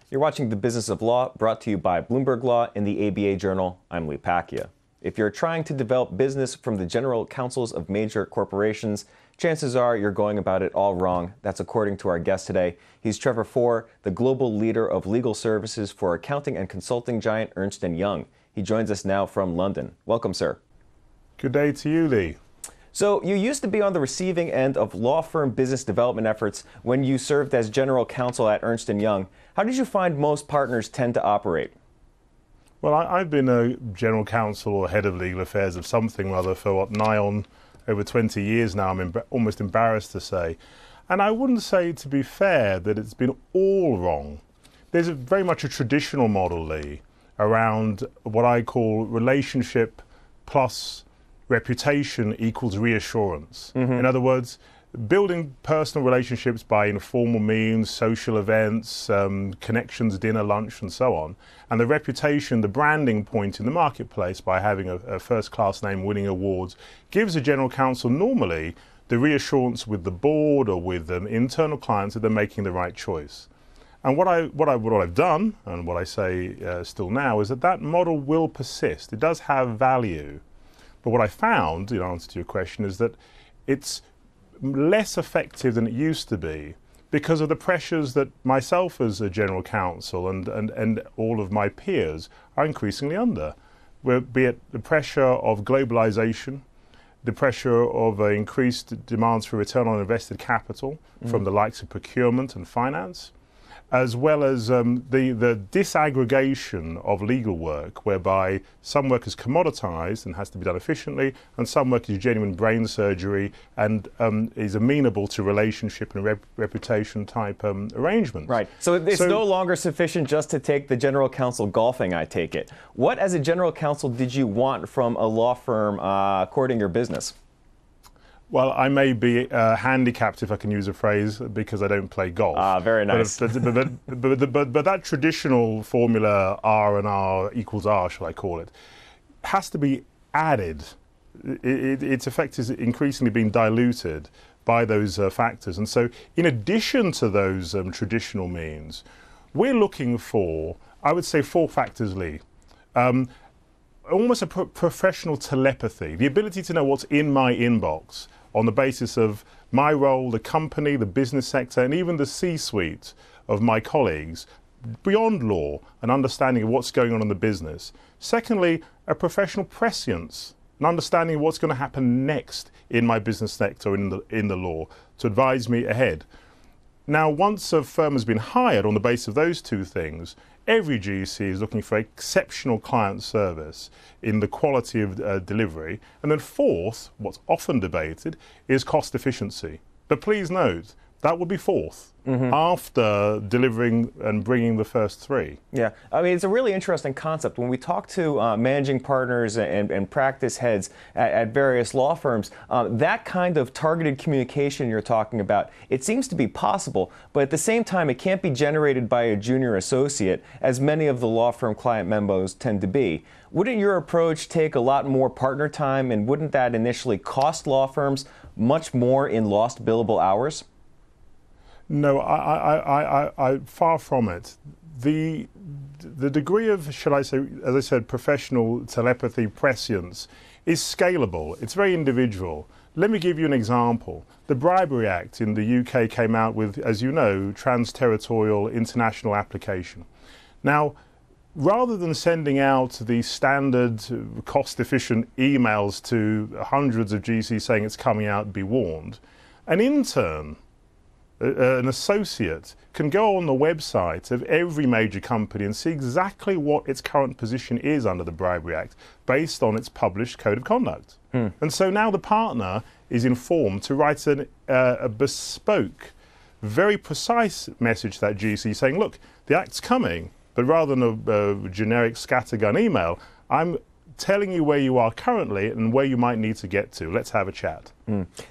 You're watching The Business of Law, brought to you by Bloomberg Law and the ABA Journal. I'm Lee Pacchia. If you're trying to develop business from the general counsels of major corporations, chances are you're going about it all wrong. That's according to our guest today. He's Trevor Faure, the global leader of legal services for accounting and consulting giant Ernst Young. He joins us now from London. Welcome, sir. Good day to you, Lee. So you used to be on the receiving end of law firm business development efforts when you served as general counsel at Ernst Young. How did you find most partners tend to operate? Well, I've been a general counsel or head of legal affairs of something or other for nigh on over 20 years now, I'm almost embarrassed to say. And I wouldn't say, to be fair, that it's been all wrong. There's very much a traditional model, Lee, around what I call relationship plus reputation equals reassurance. In other words, building personal relationships by informal means, social events, connections, dinner, lunch, and so on. And the reputation, the branding point in the marketplace by having a first-class name, winning awards, gives a general counsel normally the reassurance with the board or with internal clients that they're making the right choice. And what I've done, and what I say still now, is that model will persist. It does have value. But what I found, in answer to your question, is that it's less effective than it used to be because of the pressures that myself as a general counsel and all of my peers are increasingly under, be it the pressure of globalization, the pressure of increased demands for return on invested capital from the likes of procurement and finance, as well as the disaggregation of legal work, whereby some work is commoditized and has to be done efficiently, and some work is genuine brain surgery and is amenable to relationship and reputation type arrangements. Right. So it's no longer sufficient just to take the general counsel golfing, I take it. What, as a general counsel, did you want from a law firm courting your business? Well, I may be handicapped, if I can use a phrase, because I don't play golf. Ah, very nice. But that traditional formula, R and R equals R, shall I call it, has to be added. Its effect is increasingly being diluted by those factors. And so in addition to those traditional means, we're looking for, I would say, 4 factors, Lee. Almost a professional telepathy, the ability to know what's in my inbox on the basis of my role, the company, the business sector, and even the C-suite of my colleagues, beyond law, an understanding of what's going on in the business. Secondly, a professional prescience, an understanding of what's going to happen next in my business sector in the law to advise me ahead. Now, once a firm has been hired on the basis of those 2 things, every GC is looking for exceptional client service in the quality of delivery. And then 4th, what's often debated, is cost efficiency. But please note, that would be 4th after delivering and bringing the first 3. Yeah, I mean, it's a really interesting concept. When we talk to managing partners and practice heads at various law firms, that kind of targeted communication you're talking about, it seems to be possible, but at the same time, it can't be generated by a junior associate, as many of the law firm client memos tend to be. Wouldn't your approach take a lot more partner time, and wouldn't that initially cost law firms much more in lost billable hours? No, I far from it. The degree of, shall I say, as I said, professional telepathy, prescience, is scalable. It's very individual. Let me give you an example. The Bribery Act in the UK came out with, as you know, trans-territorial international application. Now, rather than sending out the standard cost-efficient emails to hundreds of GCs saying it's coming out, be warned, an intern, an associate, can go on the website of every major company and see exactly what its current position is under the Bribery Act based on its published code of conduct. And so now the partner is informed to write a bespoke, very precise message to that GC saying, look, the Act's coming, but rather than a generic scattergun email, I'm telling you where you are currently and where you might need to get to. Let's have a chat.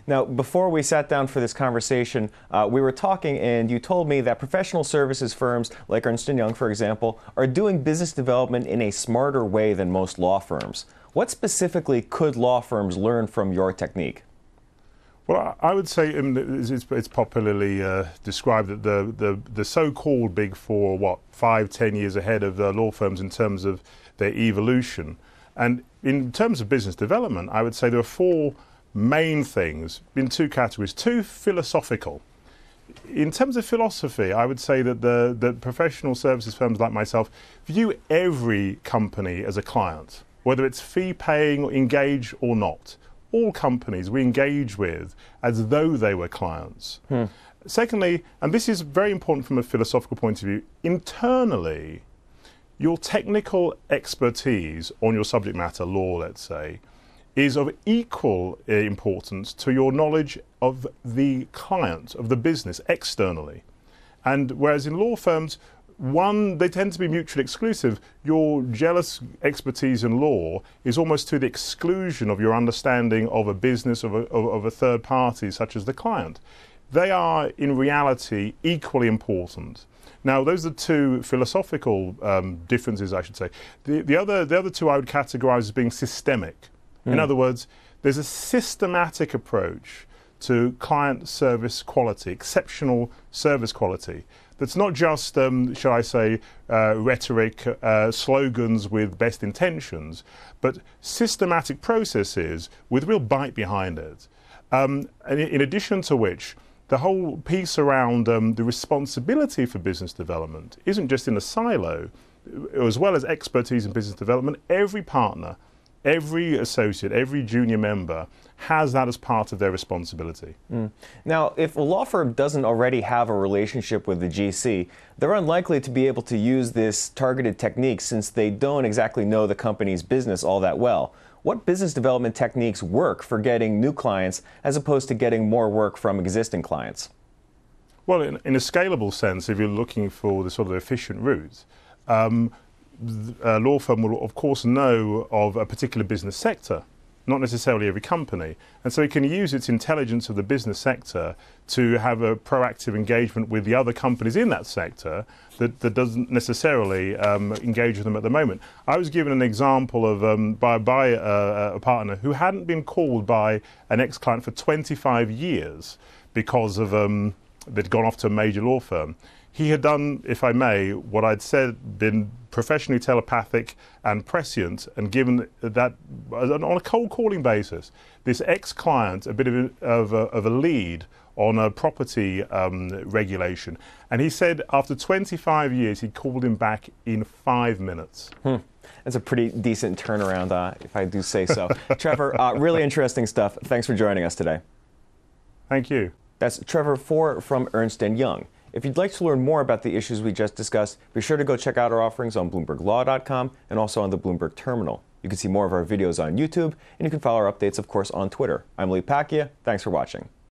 Now, before we sat down for this conversation, we were talking and you told me that professional services firms like Ernst Young, for example, are doing business development in a smarter way than most law firms. What specifically could law firms learn from your technique? Well, I would say it's popularly described that the so-called Big Four are, what, 5-10 years ahead of the law firms in terms of their evolution. And in terms of business development, I would say there are four main things in two categories. Two, philosophical. In terms of philosophy, I would say that the professional services firms like myself view every company as a client, whether it's fee-paying, or engaged or not. All companies we engage with as though they were clients. Secondly, and this is very important from a philosophical point of view, internally, your technical expertise on your subject matter, law, let's say, is of equal importance to your knowledge of the client, of the business, externally. And whereas in law firms, they tend to be mutually exclusive. Your jealous expertise in law is almost to the exclusion of your understanding of a business, of a third party, such as the client. They are, in reality, equally important. Now, those are two philosophical differences, I should say. The other two I would categorize as being systemic. In other words, there's a systematic approach to client service quality, exceptional service quality. That's not just, shall I say, rhetoric, slogans with best intentions, but systematic processes with real bite behind it. And in addition to which, the whole piece around the responsibility for business development isn't just in a silo. As well as expertise in business development, every partner, every associate, every junior member has that as part of their responsibility. Now, if a law firm doesn't already have a relationship with the GC, they're unlikely to be able to use this targeted technique since they don't exactly know the company's business all that well. What business development techniques work for getting new clients as opposed to getting more work from existing clients? Well, in a scalable sense, if you're looking for the sort of efficient route, a law firm will, of course, know of a particular business sector, not necessarily every company. And so it can use its intelligence of the business sector to have a proactive engagement with the other companies in that sector that doesn't necessarily engage with them at the moment. I was given an example of by a partner who hadn't been called by an ex-client for 25 years because of they'd gone off to a major law firm. He had done, if I may, what I'd said, been professionally telepathic and prescient, and given that on a cold calling basis, this ex-client a bit of a lead on a property regulation. And he said after 25 years, he called him back in 5 minutes. That's a pretty decent turnaround, if I do say so. Trevor, really interesting stuff. Thanks for joining us today. Thank you. That's Trevor Faure from Ernst Young. If you'd like to learn more about the issues we just discussed, be sure to go check out our offerings on BloombergLaw.com and also on the Bloomberg Terminal. You can see more of our videos on YouTube, and you can follow our updates, of course, on Twitter. I'm Pacchia. Thanks for watching.